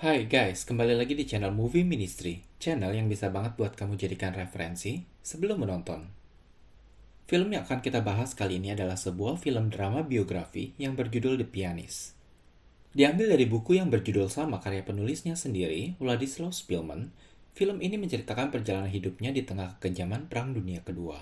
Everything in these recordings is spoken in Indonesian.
Hai guys, kembali lagi di channel Movie Ministry, channel yang bisa banget buat kamu jadikan referensi sebelum menonton. Film yang akan kita bahas kali ini adalah sebuah film drama biografi yang berjudul The Pianist. Diambil dari buku yang berjudul sama karya penulisnya sendiri, Władysław Szpilman, film ini menceritakan perjalanan hidupnya di tengah kekejaman Perang Dunia Kedua.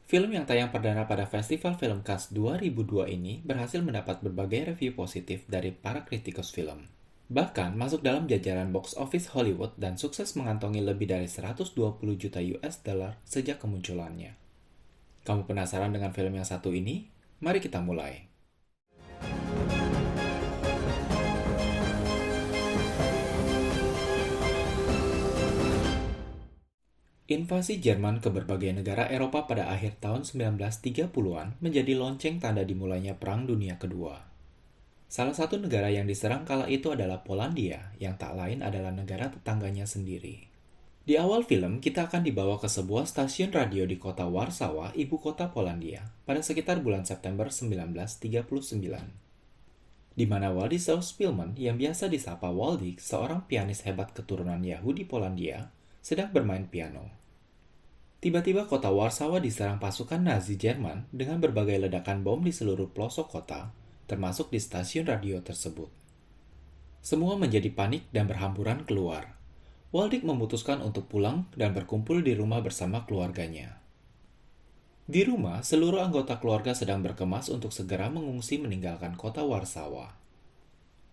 Film yang tayang perdana pada Festival Film Cannes 2002 ini berhasil mendapat berbagai review positif dari para kritikus film. Bahkan masuk dalam jajaran box office Hollywood dan sukses mengantongi lebih dari 120 juta US dollar sejak kemunculannya. Kamu penasaran dengan film yang satu ini? Mari kita mulai. Invasi Jerman ke berbagai negara Eropa pada akhir tahun 1930-an menjadi lonceng tanda dimulainya Perang Dunia Kedua. Salah satu negara yang diserang kala itu adalah Polandia, yang tak lain adalah negara tetangganya sendiri. Di awal film, kita akan dibawa ke sebuah stasiun radio di kota Warsawa, ibu kota Polandia, pada sekitar bulan September 1939. Di mana Władysław Szpilman, yang biasa disapa Waldik, seorang pianis hebat keturunan Yahudi Polandia, sedang bermain piano. Tiba-tiba kota Warsawa diserang pasukan Nazi Jerman dengan berbagai ledakan bom di seluruh pelosok kota, termasuk di stasiun radio tersebut. Semua menjadi panik dan berhamburan keluar. Waldik memutuskan untuk pulang dan berkumpul di rumah bersama keluarganya. Di rumah, seluruh anggota keluarga sedang berkemas untuk segera mengungsi meninggalkan kota Warsawa.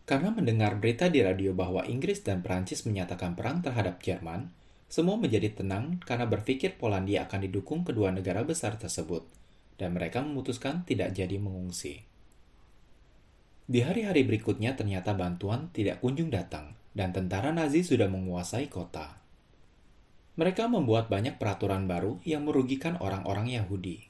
Karena mendengar berita di radio bahwa Inggris dan Prancis menyatakan perang terhadap Jerman, semua menjadi tenang karena berpikir Polandia akan didukung kedua negara besar tersebut, dan mereka memutuskan tidak jadi mengungsi. Di hari-hari berikutnya ternyata bantuan tidak kunjung datang, dan tentara Nazi sudah menguasai kota. Mereka membuat banyak peraturan baru yang merugikan orang-orang Yahudi.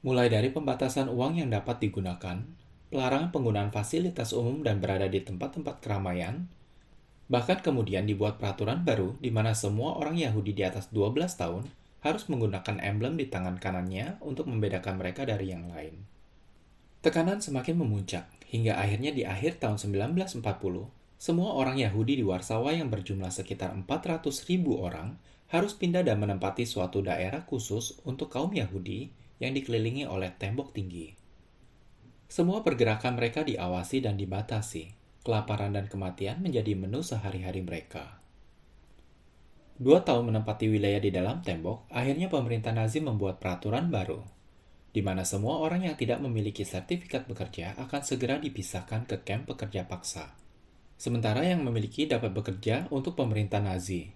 Mulai dari pembatasan uang yang dapat digunakan, pelarangan penggunaan fasilitas umum dan berada di tempat-tempat keramaian, bahkan kemudian dibuat peraturan baru di mana semua orang Yahudi di atas 12 tahun harus menggunakan emblem di tangan kanannya untuk membedakan mereka dari yang lain. Tekanan semakin memuncak, hingga akhirnya di akhir tahun 1940, semua orang Yahudi di Warsawa yang berjumlah sekitar 400.000 orang harus pindah dan menempati suatu daerah khusus untuk kaum Yahudi yang dikelilingi oleh tembok tinggi. Semua pergerakan mereka diawasi dan dibatasi. Kelaparan dan kematian menjadi menu sehari-hari mereka. 2 tahun menempati wilayah di dalam tembok, akhirnya pemerintah Nazi membuat peraturan baru, di mana semua orang yang tidak memiliki sertifikat bekerja akan segera dipisahkan ke kamp pekerja paksa. Sementara yang memiliki dapat bekerja untuk pemerintah Nazi.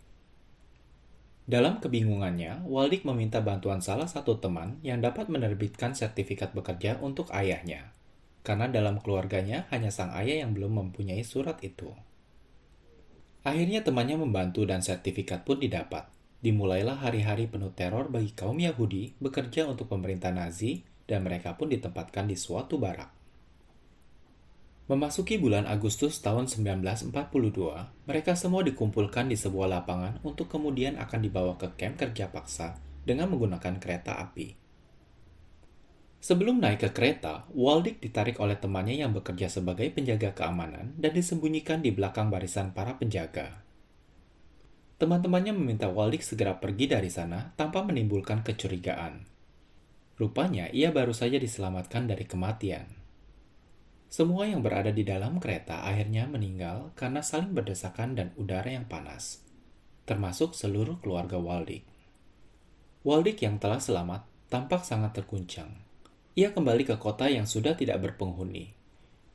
Dalam kebingungannya, Waldik meminta bantuan salah satu teman yang dapat menerbitkan sertifikat bekerja untuk ayahnya, karena dalam keluarganya hanya sang ayah yang belum mempunyai surat itu. Akhirnya temannya membantu dan sertifikat pun didapat. Dimulailah hari-hari penuh teror bagi kaum Yahudi bekerja untuk pemerintah Nazi dan mereka pun ditempatkan di suatu barak. Memasuki bulan Agustus tahun 1942, mereka semua dikumpulkan di sebuah lapangan untuk kemudian akan dibawa ke kamp kerja paksa dengan menggunakan kereta api. Sebelum naik ke kereta, Waldik ditarik oleh temannya yang bekerja sebagai penjaga keamanan dan disembunyikan di belakang barisan para penjaga. Teman-temannya meminta Waldik segera pergi dari sana tanpa menimbulkan kecurigaan. Rupanya ia baru saja diselamatkan dari kematian. Semua yang berada di dalam kereta akhirnya meninggal karena saling berdesakan dan udara yang panas, termasuk seluruh keluarga Waldik. Waldik yang telah selamat tampak sangat terguncang. Ia kembali ke kota yang sudah tidak berpenghuni.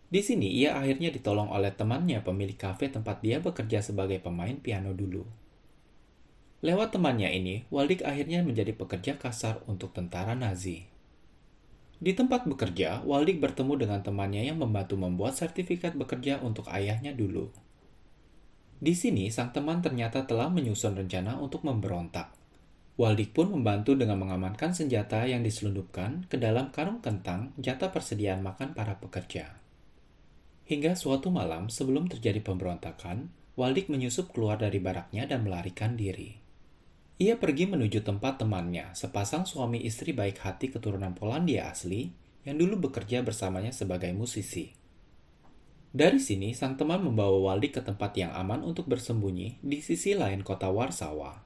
Di sini ia akhirnya ditolong oleh temannya pemilik kafe tempat dia bekerja sebagai pemain piano dulu. Lewat temannya ini, Waldik akhirnya menjadi pekerja kasar untuk tentara Nazi. Di tempat bekerja, Waldik bertemu dengan temannya yang membantu membuat sertifikat bekerja untuk ayahnya dulu. Di sini, sang teman ternyata telah menyusun rencana untuk memberontak. Waldik pun membantu dengan mengamankan senjata yang diselundupkan ke dalam karung kentang jatah persediaan makan para pekerja. Hingga suatu malam sebelum terjadi pemberontakan, Waldik menyusup keluar dari baraknya dan melarikan diri. Ia pergi menuju tempat temannya, sepasang suami istri baik hati keturunan Polandia asli, yang dulu bekerja bersamanya sebagai musisi. Dari sini, sang teman membawa Waldik ke tempat yang aman untuk bersembunyi di sisi lain kota Warsawa.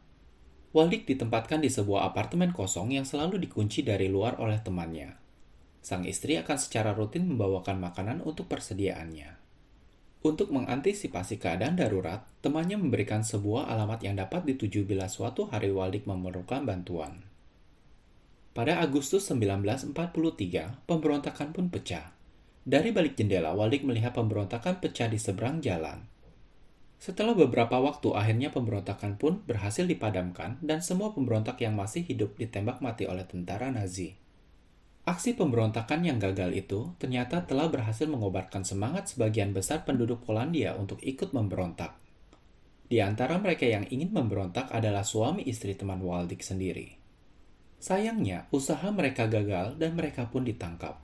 Waldik ditempatkan di sebuah apartemen kosong yang selalu dikunci dari luar oleh temannya. Sang istri akan secara rutin membawakan makanan untuk persediaannya. Untuk mengantisipasi keadaan darurat, temannya memberikan sebuah alamat yang dapat dituju bila suatu hari Waldik memerlukan bantuan. Pada Agustus 1943, pemberontakan pun pecah. Dari balik jendela, Waldik melihat pemberontakan pecah di seberang jalan. Setelah beberapa waktu, akhirnya pemberontakan pun berhasil dipadamkan dan semua pemberontak yang masih hidup ditembak mati oleh tentara Nazi. Aksi pemberontakan yang gagal itu ternyata telah berhasil mengobarkan semangat sebagian besar penduduk Polandia untuk ikut memberontak. Di antara mereka yang ingin memberontak adalah suami istri teman Waldik sendiri. Sayangnya, usaha mereka gagal dan mereka pun ditangkap.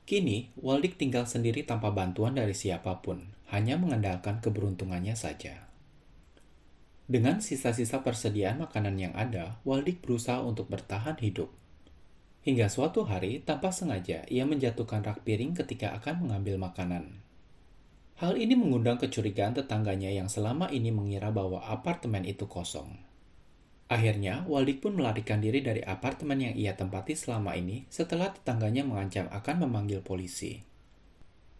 Kini, Waldik tinggal sendiri tanpa bantuan dari siapapun, hanya mengandalkan keberuntungannya saja. Dengan sisa-sisa persediaan makanan yang ada, Waldik berusaha untuk bertahan hidup. Hingga suatu hari, tanpa sengaja, ia menjatuhkan rak piring ketika akan mengambil makanan. Hal ini mengundang kecurigaan tetangganya yang selama ini mengira bahwa apartemen itu kosong. Akhirnya, Waldik pun melarikan diri dari apartemen yang ia tempati selama ini setelah tetangganya mengancam akan memanggil polisi.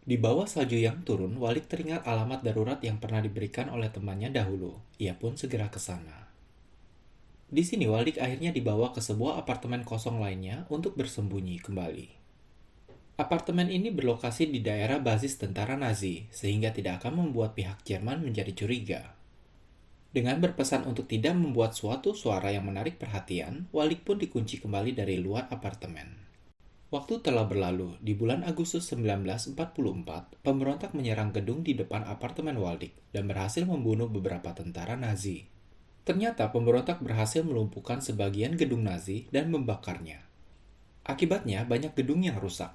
Di bawah salju yang turun, Waldik teringat alamat darurat yang pernah diberikan oleh temannya dahulu. Ia pun segera ke sana. Di sini, Waldik akhirnya dibawa ke sebuah apartemen kosong lainnya untuk bersembunyi kembali. Apartemen ini berlokasi di daerah basis tentara Nazi, sehingga tidak akan membuat pihak Jerman menjadi curiga. Dengan berpesan untuk tidak membuat suatu suara yang menarik perhatian, Waldik pun dikunci kembali dari luar apartemen. Waktu telah berlalu, di bulan Agustus 1944, pemberontak menyerang gedung di depan apartemen Waldik dan berhasil membunuh beberapa tentara Nazi. Ternyata pemberontak berhasil melumpuhkan sebagian gedung Nazi dan membakarnya. Akibatnya banyak gedung yang rusak.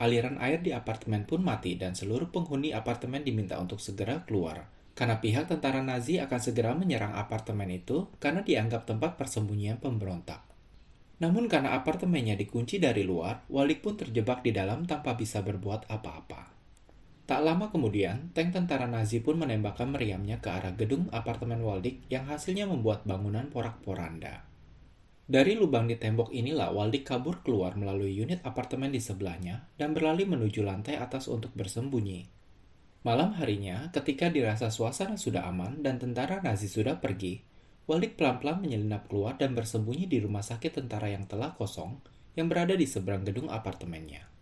Aliran air di apartemen pun mati dan seluruh penghuni apartemen diminta untuk segera keluar, karena pihak tentara Nazi akan segera menyerang apartemen itu karena dianggap tempat persembunyian pemberontak. Namun karena apartemennya dikunci dari luar, Waldik pun terjebak di dalam tanpa bisa berbuat apa-apa. Tak lama kemudian, tank tentara Nazi pun menembakkan meriamnya ke arah gedung apartemen Waldik yang hasilnya membuat bangunan porak-poranda. Dari lubang di tembok inilah Waldik kabur keluar melalui unit apartemen di sebelahnya dan berlari menuju lantai atas untuk bersembunyi. Malam harinya, ketika dirasa suasana sudah aman dan tentara Nazi sudah pergi, Waldik pelan-pelan menyelinap keluar dan bersembunyi di rumah sakit tentara yang telah kosong yang berada di seberang gedung apartemennya.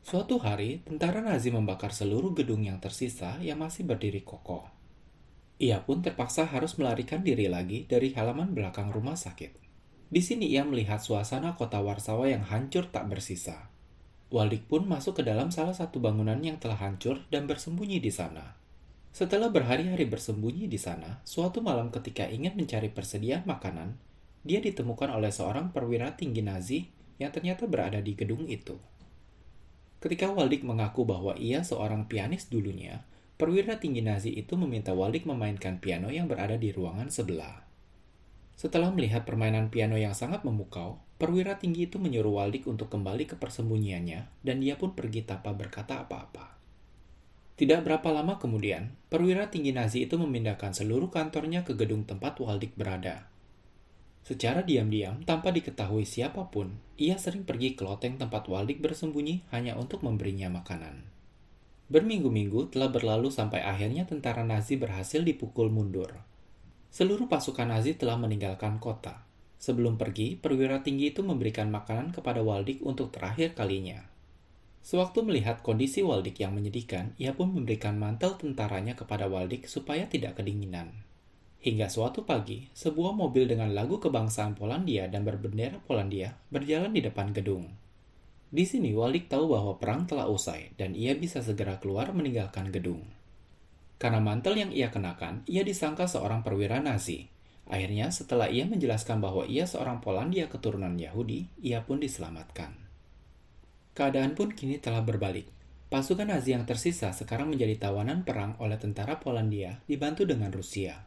Suatu hari, tentara Nazi membakar seluruh gedung yang tersisa yang masih berdiri kokoh. Ia pun terpaksa harus melarikan diri lagi dari halaman belakang rumah sakit. Di sini ia melihat suasana kota Warsawa yang hancur tak bersisa. Waldik pun masuk ke dalam salah satu bangunan yang telah hancur dan bersembunyi di sana. Setelah berhari-hari bersembunyi di sana, suatu malam ketika ingin mencari persediaan makanan, dia ditemukan oleh seorang perwira tinggi Nazi yang ternyata berada di gedung itu. Ketika Waldik mengaku bahwa ia seorang pianis dulunya, perwira tinggi Nazi itu meminta Waldik memainkan piano yang berada di ruangan sebelah. Setelah melihat permainan piano yang sangat memukau, perwira tinggi itu menyuruh Waldik untuk kembali ke persembunyiannya dan dia pun pergi tanpa berkata apa-apa. Tidak berapa lama kemudian, perwira tinggi Nazi itu memindahkan seluruh kantornya ke gedung tempat Waldik berada. Secara diam-diam, tanpa diketahui siapapun, ia sering pergi ke loteng tempat Waldik bersembunyi hanya untuk memberinya makanan. Berminggu-minggu telah berlalu sampai akhirnya tentara Nazi berhasil dipukul mundur. Seluruh pasukan Nazi telah meninggalkan kota. Sebelum pergi, perwira tinggi itu memberikan makanan kepada Waldik untuk terakhir kalinya. Sewaktu melihat kondisi Waldik yang menyedihkan, ia pun memberikan mantel tentaranya kepada Waldik supaya tidak kedinginan. Hingga suatu pagi, sebuah mobil dengan lagu kebangsaan Polandia dan berbendera Polandia berjalan di depan gedung. Di sini Waldik tahu bahwa perang telah usai dan ia bisa segera keluar meninggalkan gedung. Karena mantel yang ia kenakan, ia disangka seorang perwira Nazi. Akhirnya setelah ia menjelaskan bahwa ia seorang Polandia keturunan Yahudi, ia pun diselamatkan. Keadaan pun kini telah berbalik. Pasukan Nazi yang tersisa sekarang menjadi tawanan perang oleh tentara Polandia dibantu dengan Rusia.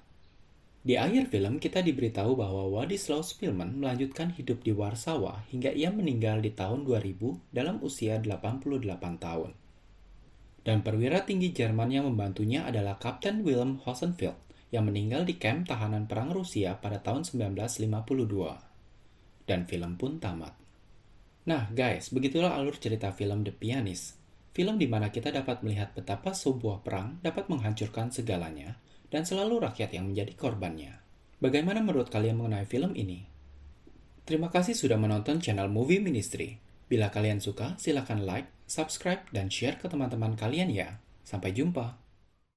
Di akhir film, kita diberitahu bahwa Władysław Szpilman melanjutkan hidup di Warsawa hingga ia meninggal di tahun 2000 dalam usia 88 tahun. Dan perwira tinggi Jerman yang membantunya adalah Kapten Wilhelm Hosenfeld yang meninggal di kamp tahanan perang Rusia pada tahun 1952. Dan film pun tamat. Nah guys, begitulah alur cerita film The Pianist. Film di mana kita dapat melihat betapa sebuah perang dapat menghancurkan segalanya dan selalu rakyat yang menjadi korbannya. Bagaimana menurut kalian mengenai film ini? Terima kasih sudah menonton channel Movie Ministry. Bila kalian suka, silakan like, subscribe, dan share ke teman-teman kalian ya. Sampai jumpa.